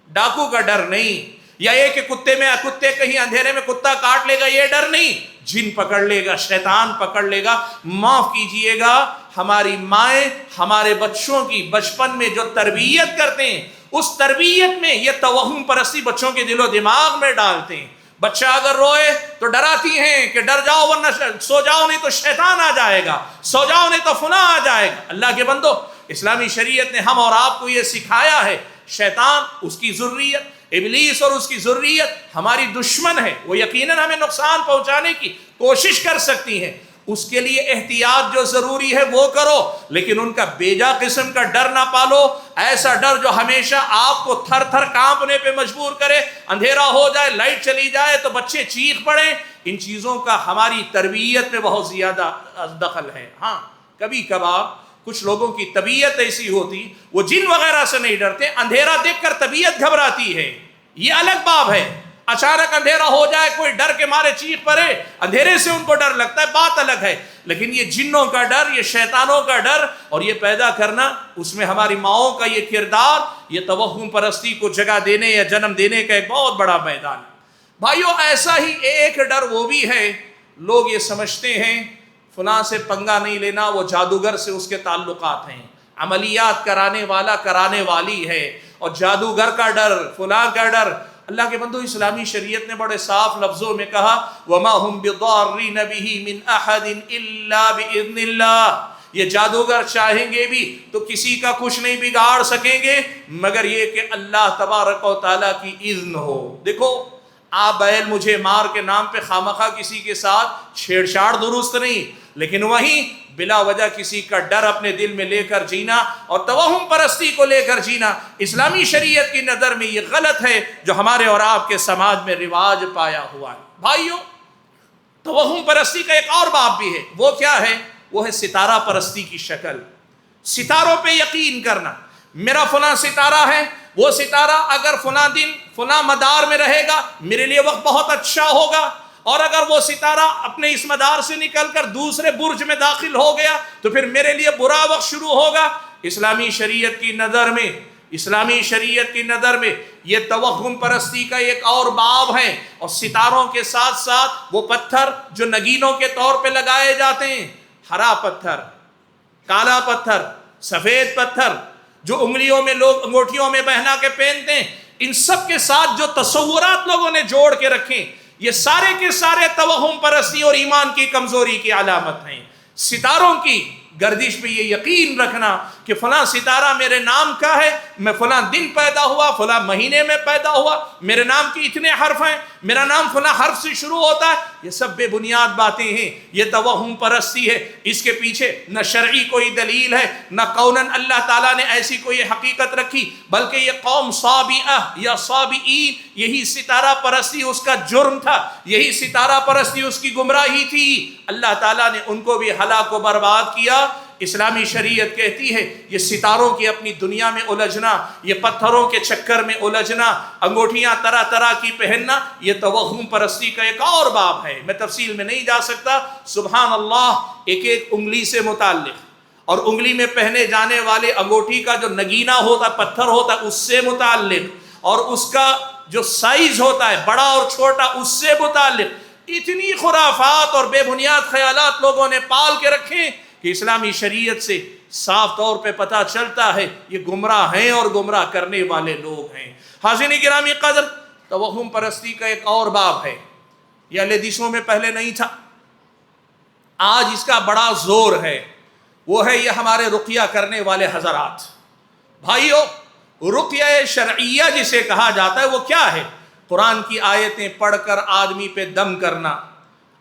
[SPEAKER 1] ڈاکو کا ڈر نہیں، یا یہ کہ کتے کہیں اندھیرے میں کتا کاٹ لے گا، یہ ڈر نہیں، جن پکڑ لے گا، شیطان پکڑ لے گا۔ معاف کیجئے گا، ہماری مائیں ہمارے بچوں کی بچپن میں جو تربیت کرتے ہیں، اس تربیت میں یہ توہم پرستی بچوں کے دل و دماغ میں ڈالتے ہیں۔ بچہ اگر روئے تو ڈراتی ہیں کہ ڈر جاؤ ورنہ سو جاؤ نہیں تو شیطان آ جائے گا، سو جاؤ نہیں تو فلاں آ جائے گا۔ اللہ کے بندو، اسلامی شریعت نے ہم اور آپ کو یہ سکھایا ہے، شیطان، اس کی ذریت، ابلیس اور اس کی ذریت ہماری دشمن ہے، وہ یقیناً ہمیں نقصان پہنچانے کی کوشش کر سکتی ہیں۔ اس کے لیے احتیاط جو ضروری ہے وہ کرو، لیکن ان کا بیجا قسم کا ڈر نہ پالو، ایسا ڈر جو ہمیشہ آپ کو تھر تھر کانپنے پہ مجبور کرے، اندھیرا ہو جائے، لائٹ چلی جائے تو بچے چیخ پڑیں۔ ان چیزوں کا ہماری تربیت میں بہت زیادہ دخل ہے۔ ہاں، کبھی کبھار کچھ لوگوں کی طبیعت ایسی ہوتی، وہ جن وغیرہ سے نہیں ڈرتے، اندھیرا دیکھ کر طبیعت گھبراتی ہے، یہ الگ باب ہے۔ اچانک اندھیرا ہو جائے، کوئی ڈر کے مارے چیخ پڑے، اندھیرے سے ان کو ڈر لگتا ہے، بات الگ ہے۔ لیکن یہ جنوں کا ڈر، یہ شیطانوں کا ڈر اور یہ پیدا کرنا، اس میں ہماری ماؤں کا یہ کردار، یہ توہم پرستی کو جگہ دینے یا جنم دینے کا ایک بہت بڑا میدان ہے۔ بھائیو، ایسا ہی ایک ڈر وہ بھی ہے، لوگ یہ سمجھتے ہیں فلاں سے پنگا نہیں لینا، وہ جادوگر سے اس کے تعلقات ہیں، عملیات کرانے والا کرانے والی ہے، اور جادوگر کا ڈر، فلاں کا ڈر۔ اللہ کے بندو، اسلامی شریعت نے بڑے صاف لفظوں میں کہا وَمَا هُمْ بِضَارِّينَ بِهِ مِنْ أَحَدٍ إِلَّا بِإِذْنِ اللَّهِ، یہ جادوگر چاہیں گے بھی تو کسی کا کچھ نہیں بگاڑ سکیں گے مگر یہ کہ اللہ تبارک و تعالیٰ کی اذن ہو۔ دیکھو، آپ بیل مجھے مار کے نام پہ خامخواہ کسی کے ساتھ چھیڑ چھاڑ درست نہیں، لیکن وہیں بلا وجہ کسی کا ڈر اپنے دل میں لے کر جینا اور توہم پرستی کو لے کر جینا، اسلامی شریعت کی نظر میں یہ غلط ہے جو ہمارے اور آپ کے سماج میں رواج پایا ہوا ہے۔ بھائیو، توہم پرستی کا ایک اور باب بھی ہے، وہ کیا ہے؟ وہ ہے ستارہ پرستی کی شکل، ستاروں پہ یقین کرنا۔ میرا فلاں ستارہ ہے، وہ ستارہ اگر فلاں دن فلاں مدار میں رہے گا میرے لیے وقت بہت اچھا ہوگا، اور اگر وہ ستارہ اپنے اس مدار سے نکل کر دوسرے برج میں داخل ہو گیا تو پھر میرے لیے برا وقت شروع ہوگا۔ اسلامی شریعت کی نظر میں، اسلامی شریعت کی نظر میں یہ توہم پرستی کا ایک اور باب ہے، اور ستاروں کے ساتھ ساتھ وہ پتھر جو نگینوں کے طور پہ لگائے جاتے ہیں، ہرا پتھر، کالا پتھر، سفید پتھر، جو انگلیوں میں لوگ انگوٹھیوں میں پہنا کے پہنتے ہیں، ان سب کے ساتھ جو تصورات لوگوں نے جوڑ کے رکھیں، یہ سارے کے سارے توہم پرستی اور ایمان کی کمزوری کی علامت ہیں۔ ستاروں کی گردش پہ یہ یقین رکھنا کہ فلاں ستارہ میرے نام کا ہے، میں فلاں دن پیدا ہوا، فلاں مہینے میں پیدا ہوا، میرے نام کی اتنے حرف ہیں، میرا نام فلاں حرف سے شروع ہوتا ہے، یہ سب بے بنیاد باتیں ہیں، یہ توہم پرستی ہے۔ اس کے پیچھے نہ شرعی کوئی دلیل ہے، نہ قوناً اللہ تعالیٰ نے ایسی کوئی حقیقت رکھی، بلکہ یہ قوم صابئہ یا صابئین، یہی ستارہ پرستی اس کا جرم تھا، یہی ستارہ پرستی اس کی گمراہی تھی۔ اللہ تعالیٰ نے ان کو بھی ہلاک و برباد کیا۔ اسلامی شریعت کہتی ہے یہ ستاروں کی اپنی دنیا میں الجھنا، یہ پتھروں کے چکر میں الجھنا، انگوٹھیاں طرح طرح کی پہننا، یہ توہم پرستی کا ایک اور باب ہے، میں تفصیل میں نہیں جا سکتا۔ سبحان اللہ، ایک ایک انگلی سے متعلق، اور انگلی میں پہنے جانے والے انگوٹھی کا جو نگینہ ہوتا ہے، پتھر ہوتا ہے، اس سے متعلق، اور اس کا جو سائز ہوتا ہے بڑا اور چھوٹا، اس سے متعلق اتنی خرافات اور بے بنیاد خیالات لوگوں نے پال کے رکھے کہ اسلامی شریعت سے صاف طور پہ پتہ چلتا ہے یہ گمراہ ہیں اور گمراہ کرنے والے لوگ ہیں۔ حاضرین گرامی قدر، توہم پرستی کا ایک اور باب ہے، یہ اہل حدیثوں میں پہلے نہیں تھا، آج اس کا بڑا زور ہے، وہ ہے یہ ہمارے رقیہ کرنے والے حضرات۔ بھائیو، رقیہ شرعیہ جسے کہا جاتا ہے وہ کیا ہے؟ قرآن کی آیتیں پڑھ کر آدمی پہ دم کرنا،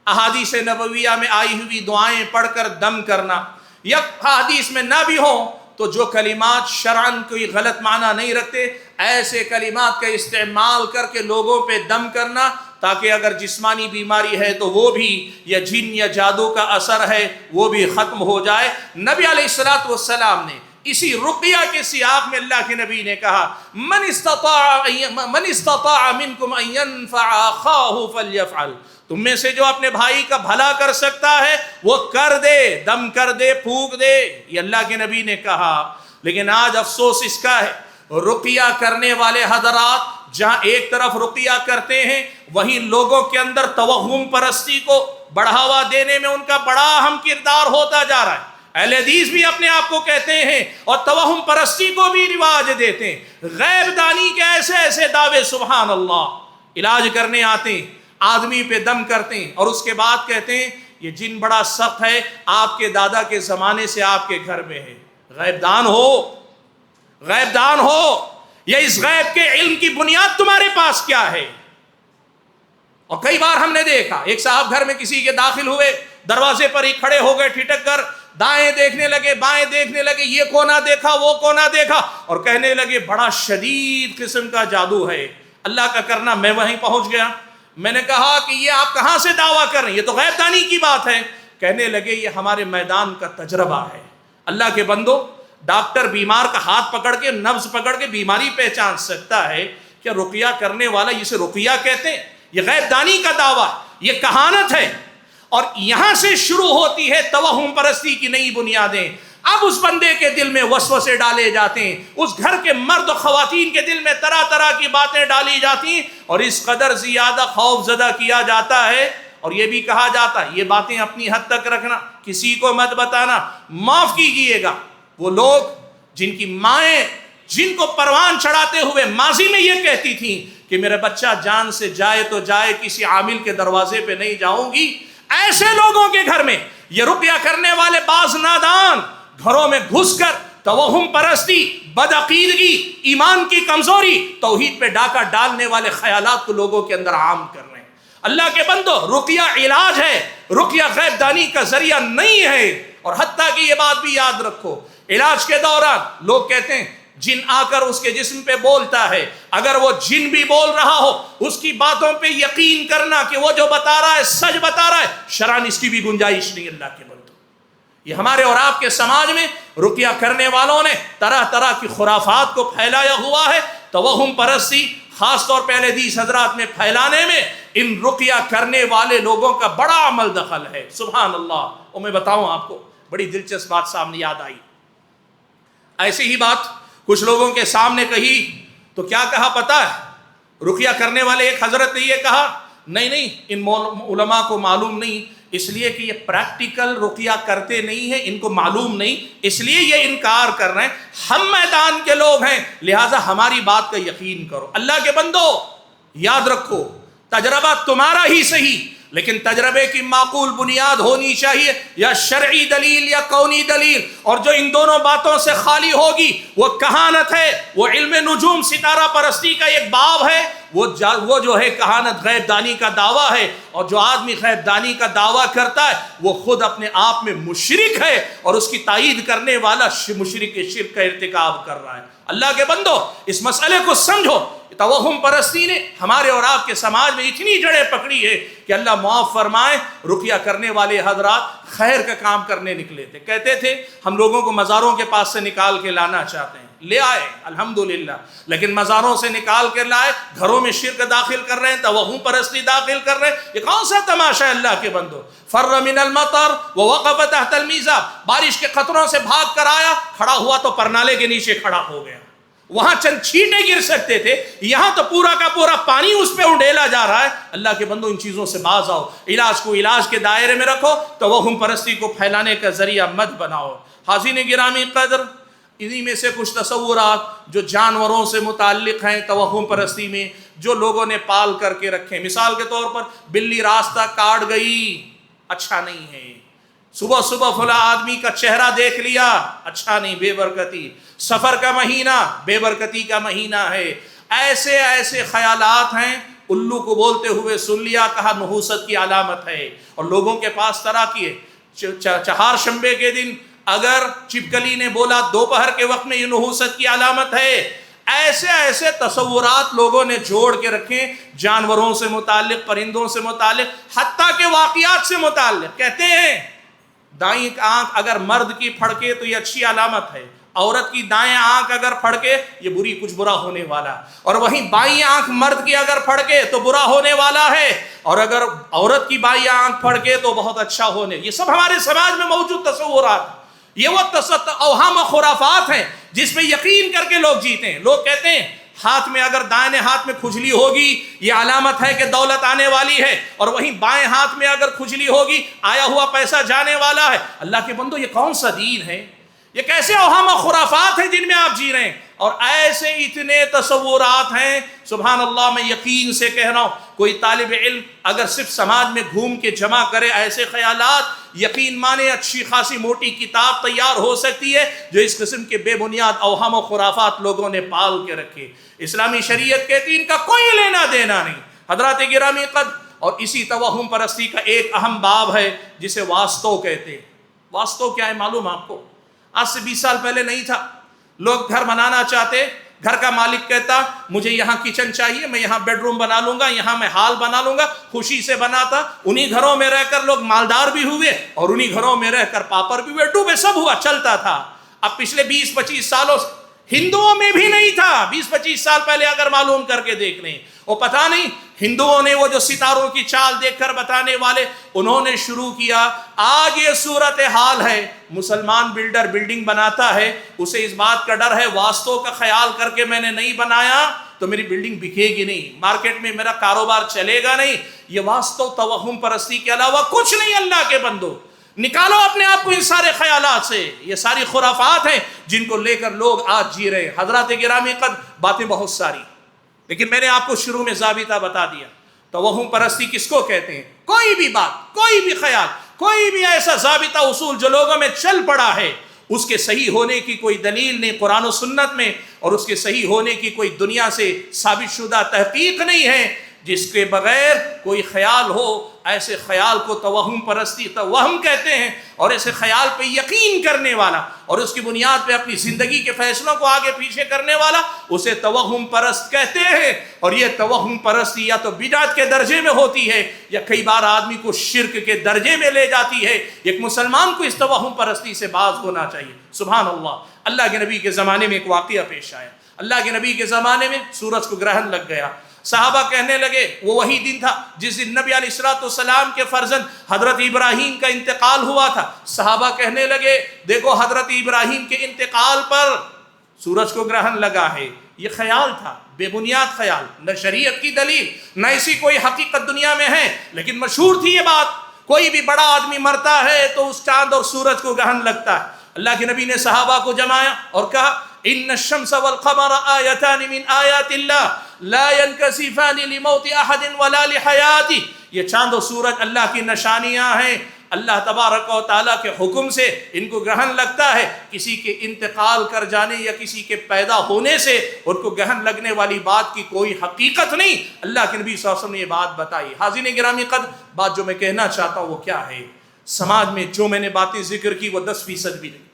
[SPEAKER 1] احادیث نبویہ میں آئی ہوئی دعائیں پڑھ کر دم کرنا، یا حدیث میں نہ بھی ہوں تو جو کلمات شرعاً کوئی غلط معنی نہیں رکھتے، ایسے کلمات کا استعمال کر کے لوگوں پہ دم کرنا، تاکہ اگر جسمانی بیماری ہے تو وہ بھی، یا جن یا جادو کا اثر ہے وہ بھی ختم ہو جائے۔ نبی علیہ السلام نے اسی رقیہ کے سیاق میں اللہ کے نبی نے کہا من استطاع منکم ان ينفع اخاہ فلیفعل، تم میں سے جو اپنے بھائی کا بھلا کر سکتا ہے وہ کر دے، دم کر دے، پھونک دے، یہ اللہ کے نبی نے کہا۔ لیکن آج افسوس اس کا ہے، رقیہ کرنے والے حضرات جہاں ایک طرف رقیہ کرتے ہیں، وہیں لوگوں کے اندر توہم پرستی کو بڑھاوا دینے میں ان کا بڑا اہم کردار ہوتا جا رہا ہے۔ اہل حدیث بھی اپنے آپ کو کہتے ہیں اور توہم پرستی کو بھی رواج دیتے ہیں، غیب دانی کے ایسے ایسے دعوے، سبحان اللہ، علاج کرنے آتے ہیں، آدمی پہ دم کرتے ہیں اور اس کے بعد کہتے ہیں یہ جن بڑا سخت ہے، آپ کے دادا کے زمانے سے آپ کے گھر میں ہے۔ غیب دان ہو، غیب دان ہو، یا اس غیب کے علم کی بنیاد تمہارے پاس کیا ہے؟ اور کئی بار ہم نے دیکھا ایک صاحب گھر میں کسی کے داخل ہوئے، دروازے پر ہی کھڑے ہو گئے ٹھٹک کر، دائیں دیکھنے لگے بائیں دیکھنے لگے، یہ کونا دیکھا وہ کونا دیکھا، اور کہنے لگے بڑا شدید قسم کا جادو ہے، اللہ کا کرنا۔ میں وہیں پہنچ گیا، میں نے کہا کہ یہ آپ کہاں سے دعویٰ کر رہے ہیں؟ یہ تو غیب دانی کی بات ہے۔ کہنے لگے یہ ہمارے میدان کا تجربہ ہے۔ اللہ کے بندو، ڈاکٹر بیمار کا ہاتھ پکڑ کے نبض پکڑ کے بیماری پہچان سکتا ہے کیا رقیہ کرنے والا اسے رقیہ کہتے ہیں؟ یہ غیب دانی کا دعویٰ، یہ کہانت ہے۔ اور یہاں سے شروع ہوتی ہے توہم پرستی کی نئی بنیادیں۔ اب اس بندے کے دل میں وسوسے ڈالے جاتے ہیں، اس گھر کے مرد و خواتین کے دل میں طرح طرح کی باتیں ڈالی جاتی ہیں، اور اس قدر زیادہ خوف زدہ کیا جاتا ہے، اور یہ بھی کہا جاتا ہے یہ باتیں اپنی حد تک رکھنا، کسی کو مت بتانا۔ معاف کیجیے گا وہ لوگ جن کی مائیں جن کو پروان چڑھاتے ہوئے ماضی میں یہ کہتی تھیں کہ میرا بچہ جان سے جائے تو جائے، کسی عامل کے دروازے پہ نہیں جاؤں گی، ایسے لوگوں کے گھر میں یہ رقیہ کرنے والے بعض نادان گھروں میں گھس کر توہم پرستی، بدعقیدگی، ایمان کی کمزوری، توحید پہ ڈاکہ ڈالنے والے خیالات کو لوگوں کے اندر عام کر رہے ہیں۔ اللہ کے بندو، رقیہ علاج ہے، رقیہ غیب دانی کا ذریعہ نہیں ہے۔ اور حتیٰ کہ یہ بات بھی یاد رکھو، علاج کے دوران لوگ کہتے ہیں جن آ کر اس کے جسم پہ بولتا ہے، اگر وہ جن بھی بول رہا ہو اس کی باتوں پہ یقین کرنا کہ وہ جو بتا رہا ہے سچ بتا رہا ہے، شرعاً اس کی بھی گنجائش نہیں۔ اللہ کے بندو، یہ ہمارے اور آپ کے سماج میں رقیہ کرنے والوں نے طرح طرح کی خرافات کو پھیلایا ہوا ہے۔ توہم پرستی خاص طور پہ اہل حدیث حضرات میں پھیلانے میں ان رقیہ کرنے والے لوگوں کا بڑا عمل دخل ہے۔ سبحان اللہ۔ اور میں بتاؤں آپ کو بڑی دلچسپ بات سامنے یاد آئی، ایسی ہی بات کچھ لوگوں کے سامنے کہی تو کیا کہا پتہ ہے؟ رقیہ کرنے والے ایک حضرت نے یہ کہا نہیں ان علماء کو معلوم نہیں، اس لیے کہ یہ پریکٹیکل رقیہ کرتے نہیں ہیں، ان کو معلوم نہیں، اس لیے یہ انکار کر رہے ہیں، ہم میدان کے لوگ ہیں لہٰذا ہماری بات کا یقین کرو۔ اللہ کے بندو، یاد رکھو تجربہ تمہارا ہی صحیح، لیکن تجربے کی معقول بنیاد ہونی چاہیے، یا شرعی دلیل یا قونی دلیل، اور جو ان دونوں باتوں سے خالی ہوگی وہ کہانت ہے، وہ علم نجوم ستارہ پرستی کا ایک باب ہے، وہ جو ہے کہانت غیب دانی کا دعویٰ ہے۔ اور جو آدمی غیب دانی کا دعویٰ کرتا ہے وہ خود اپنے آپ میں مشرک ہے، اور اس کی تائید کرنے والا مشرک شرک کا ارتکاب کر رہا ہے۔ اللہ کے بندو، اس مسئلے کو سمجھو۔ توہم پرستی نے ہمارے اور آپ کے سماج میں اتنی جڑیں پکڑی ہے کہ اللہ معاف فرمائے، رقیہ کرنے والے حضرات خیر کا کام کرنے نکلے تھے، کہتے تھے ہم لوگوں کو مزاروں کے پاس سے نکال کے لانا چاہتے ہیں، لے آئے الحمدللہ، لیکن مزاروں سے نکال کے لائے، گھروں میں شرک داخل کر رہے ہیں، توہم پرستی داخل کر رہے ہیں۔ یہ کون سا تماشا ہے اللہ کے بندو؟ فر من المطر ووقف تحت المیزاب، بارش کے قطروں سے بھاگ کر آیا، کھڑا ہوا تو پرنالے کے نیچے کھڑا ہو گیا، وہاں چند چھینٹے گر سکتے تھے، یہاں تو پورا کا پورا پانی اس پہ اڈیلا جا رہا ہے۔ اللہ کے بندو، ان چیزوں سے باز آؤ، علاج کو علاج کے دائرے میں رکھو، توہم پرستی کو پھیلانے کا ذریعہ مت بناؤ۔ حاضرین گرامی قدر، انہی میں سے کچھ تصورات جو جانوروں سے متعلق ہیں توہم پرستی میں، جو لوگوں نے پال کر کے رکھے، مثال کے طور پر بلی راستہ کاٹ گئی، اچھا نہیں ہے۔ صبح صبح فلاں آدمی کا چہرہ دیکھ لیا، اچھا نہیں، بے برکتی۔ سفر کا مہینہ بے برکتی کا مہینہ ہے۔ ایسے ایسے خیالات ہیں، الو کو بولتے ہوئے سن لیا، کہا نحوست کی علامت ہے، اور لوگوں کے پاس طرح کی ہے۔ چہار شنبے کے دن اگر چپکلی نے بولا دوپہر کے وقت میں یہ نحوست کی علامت ہے۔ ایسے ایسے تصورات لوگوں نے جوڑ کے رکھے، جانوروں سے متعلق، پرندوں سے متعلق، حتیٰ کہ واقعات سے متعلق۔ کہتے ہیں دائیں آنکھ اگر مرد کی پھڑکے تو یہ اچھی علامت ہے، عورت کی دائیں آنکھ اگر پھڑکے یہ بری، کچھ برا ہونے والا، اور وہیں بائیں آنکھ مرد کی اگر پھڑکے تو برا ہونے والا ہے، اور اگر عورت کی بائیں آنکھ پھڑکے تو بہت اچھا ہونے۔ یہ سب ہمارے سماج میں موجود تصورات، یہ وہ اوہام و خرافات ہیں جس پہ یقین کر کے لوگ جیتے ہیں۔ لوگ کہتے ہیں ہاتھ میں اگر دائیں ہاتھ میں کھجلی ہوگی یہ علامت ہے کہ دولت آنے والی ہے، اور وہیں بائیں ہاتھ میں اگر کھجلی ہوگی آیا ہوا پیسہ جانے والا ہے۔ اللہ کے بندو، یہ کون سا دین ہے؟ یہ کیسے اوہام و خرافات ہیں جن میں آپ جی رہے ہیں؟ اور ایسے اتنے تصورات ہیں، سبحان اللہ، میں یقین سے کہہ رہا ہوں کوئی طالب علم اگر صرف سماج میں گھوم کے جمع کرے ایسے خیالات، یقین مانے اچھی خاصی موٹی کتاب تیار ہو سکتی ہے جو اس قسم کے بے بنیاد اوہام و خرافات لوگوں نے پال کے رکھے۔ اسلامی شریعت کہتی ان کا کوئی لینا دینا نہیں۔ حضرات گرامی قدر، اور اسی توہم پرستی کا ایک اہم باب ہے جسے واستو کہتے ہیں۔ واستو کیا ہے معلوم آپ کو؟ آج سے 20 سال پہلے نہیں تھا۔ لوگ گھر بنانا چاہتے، گھر کا مالک کہتا مجھے یہاں کچن چاہیے، میں یہاں بیڈ روم بنا لوں گا، یہاں میں ہال بنا لوں گا، خوشی سے بناتا۔ انہی گھروں میں رہ کر لوگ مالدار بھی ہوئے اور انہی گھروں میں رہ کر پاپر بھی ہوئے، ڈوبے، سب ہوا، چلتا تھا۔ اب پچھلے 20-25 سالوں سے ہندوؤں میں بھی نہیں تھا۔ 20-25 سال پہلے اگر معلوم کر کے دیکھ لیں، وہ پتہ نہیں ہندوؤں نے وہ جو ستاروں کی چال دیکھ کر بتانے والے، انہوں نے شروع کیا۔ آج یہ صورتحال ہے، مسلمان بلڈر بلڈنگ بناتا ہے، اسے اس بات کا ڈر ہے واستو کا خیال کر کے میں نے نہیں بنایا تو میری بلڈنگ بکے گی نہیں، مارکیٹ میں میرا کاروبار چلے گا نہیں۔ یہ واستو توہم پرستی کے علاوہ کچھ نہیں۔ اللہ کے بندو، نکالو اپنے آپ کو ان سارے خیالات سے۔ یہ ساری خرافات ہیں جن کو لے کر لوگ آج جی رہے ہیں۔ حضرات گرامی قدر، باتیں بہت ساری، لیکن میں نے آپ کو شروع میں ضابطہ بتا دیا۔ توہم پرستی کس کو کہتے ہیں؟ کوئی بھی بات، کوئی بھی خیال، کوئی بھی ایسا ضابطہ اصول جو لوگوں میں چل پڑا ہے، اس کے صحیح ہونے کی کوئی دلیل نہیں قرآن و سنت میں، اور اس کے صحیح ہونے کی کوئی دنیا سے ثابت شدہ تحقیق نہیں ہے۔ جس کے بغیر کوئی خیال ہو، ایسے خیال کو توہم پرستی، توہم کہتے ہیں۔ اور ایسے خیال پہ یقین کرنے والا اور اس کی بنیاد پہ اپنی زندگی کے فیصلوں کو آگے پیچھے کرنے والا، اسے توہم پرست کہتے ہیں۔ اور یہ توہم پرستی یا تو بدعت کے درجے میں ہوتی ہے یا کئی بار آدمی کو شرک کے درجے میں لے جاتی ہے۔ ایک مسلمان کو اس توہم پرستی سے باز ہونا چاہیے۔ سبحان اللہ۔ اللہ کے نبی کے زمانے میں ایک واقعہ پیش آیا۔ اللہ کے نبی کے زمانے میں سورج کو گرہن لگ گیا۔ صحابہ کہنے لگے، وہ وہی دن تھا جس دن نبی علیہ السلام کے فرزند حضرت ابراہیم کا انتقال ہوا تھا۔ صحابہ کہنے لگے، دیکھو حضرت ابراہیم کے انتقال پر سورج کو گرہن لگا ہے۔ یہ خیال تھا، بے بنیاد خیال، نہ شریعت کی دلیل، نہ ایسی کوئی حقیقت دنیا میں ہے، لیکن مشہور تھی یہ بات۔ کوئی بھی بڑا آدمی مرتا ہے تو اس چاند اور سورج کو گرہن لگتا ہے۔ اللہ کے نبی نے صحابہ کو جمایا اور کہا، ان الشمس والقمر آیتان من آیات اللہ لا ينکسفان لموت احد ولا لحیاتی۔ یہ چاند و سورج اللہ کی نشانیاں ہیں۔ اللہ تبارک و تعالیٰ کے حکم سے ان کو گرہن لگتا ہے۔ کسی کے انتقال کر جانے یا کسی کے پیدا ہونے سے ان کو گرہن لگنے والی بات کی کوئی حقیقت نہیں۔ اللہ کے نبی صلی اللہ علیہ وسلم نے یہ بات بتائی۔ حاضرین گرامی قدر، بات جو میں کہنا چاہتا ہوں وہ کیا ہے؟ سماج میں جو میں نے باتیں ذکر کی وہ 10% بھی نہیں۔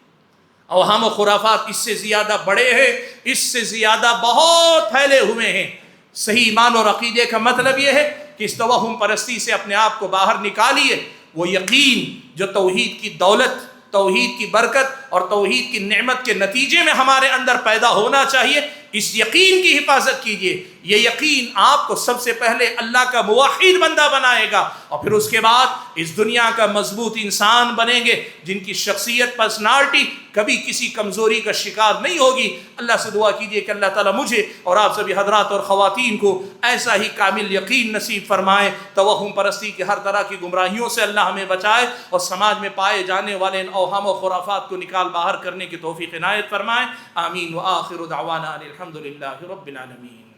[SPEAKER 1] اوہام و خرافات اس سے زیادہ بڑے ہیں، اس سے زیادہ بہت پھیلے ہوئے ہیں۔ صحیح ایمان اور عقیدے کا مطلب یہ ہے کہ اس توہم پرستی سے اپنے آپ کو باہر نکالیے۔ وہ یقین جو توحید کی دولت، توحید کی برکت اور توحید کی نعمت کے نتیجے میں ہمارے اندر پیدا ہونا چاہیے، اس یقین کی حفاظت کیجئے۔ یہ یقین آپ کو سب سے پہلے اللہ کا موحد بندہ بنائے گا، اور پھر اس کے بعد اس دنیا کا مضبوط انسان بنیں گے جن کی شخصیت، پرسنالٹی کبھی کسی کمزوری کا شکار نہیں ہوگی۔ اللہ سے دعا کیجئے کہ اللہ تعالیٰ مجھے اور آپ سبھی حضرات اور خواتین کو ایسا ہی کامل یقین نصیب فرمائے۔ توہم پرستی کی ہر طرح کی گمراہیوں سے اللہ ہمیں بچائے اور سماج میں پائے جانے والے ان اوہام و خرافات کو نکال باہر کرنے کی توفیق عنایت فرمائے۔ آمین۔ وآخر دعوانا الحمد للہ رب العالمین۔